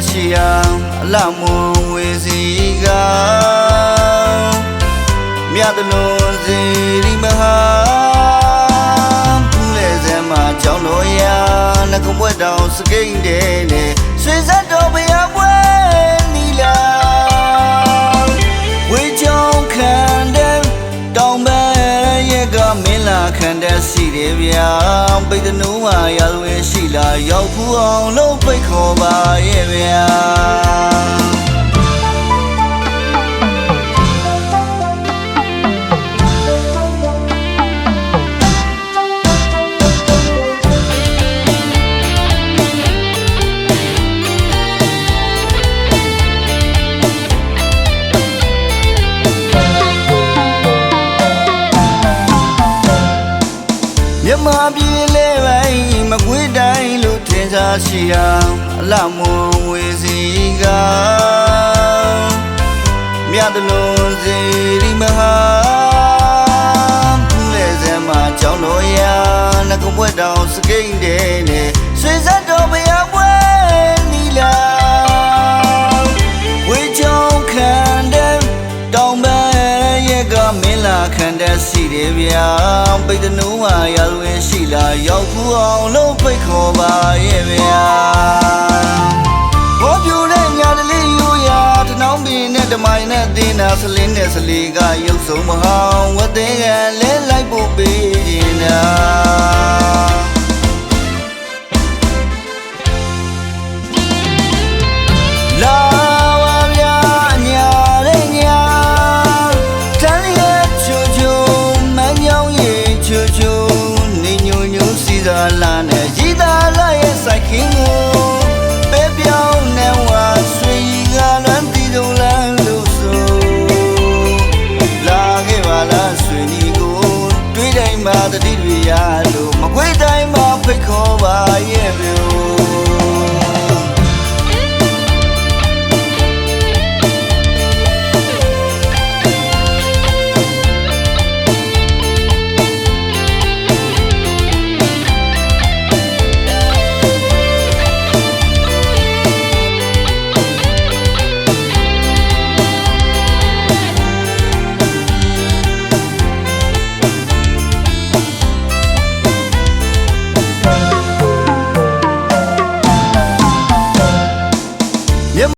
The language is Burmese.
ရှိရာအလမွန်ဝေစီကမြတ်တလုံးစီရိမဟာဘူးလေစမ်းမှာကြောင်းတော်ရာနှကပွဲတောင်စကိတ်တဲ့နဲ့ဆွေဆက်တော်ဘုရားပွဲနီလာဝေချောင်းခံတဲ့တောင်ပန်းရဲ့ကမင်းလာခံတဲ့စီတယ်ဗျာပိတ်တနူးဟာရာသွေးရှိလာရောက်ဖူးအောင်လို့ပိတ်ခေါ်ပါရဲ့ဗျာမြမပြေလဲပိုင်းမကွေးတိုင်းလို့ထင်ရှားရှိရာအလမွန်ဝေစီကမြတ်တလုံးစီရိမဟာဘူးလေစမ်းမှာကြောင်းတော်ရာနှကပွဲတောင်စကိတ်တဲ့နဲ့ဆွေဆက်တော်ဘုရားပွဲနီလာဝေချောင်းခံတဲ့တောင်ပန်းရဲ့ကမင်းလာခံတဲ့စီတယ်ဗျာပိတ်တနူးဟာရာသွေးရှိလာရောက်ဖူးအောင်လို့ပိတ်ခေါ်ပါရဲ့ဗျာဘောပြူတဲ့ညာတလေးယူရာတနောင်းပင်နဲ့တမိုင်နဲ့တင်းနာစလင်းနဲ့စလီကရုပ်ဆုံးမဟောင်းဝတ်သေးကလဲလိုက်ဖို့ပေးရင်နာလာ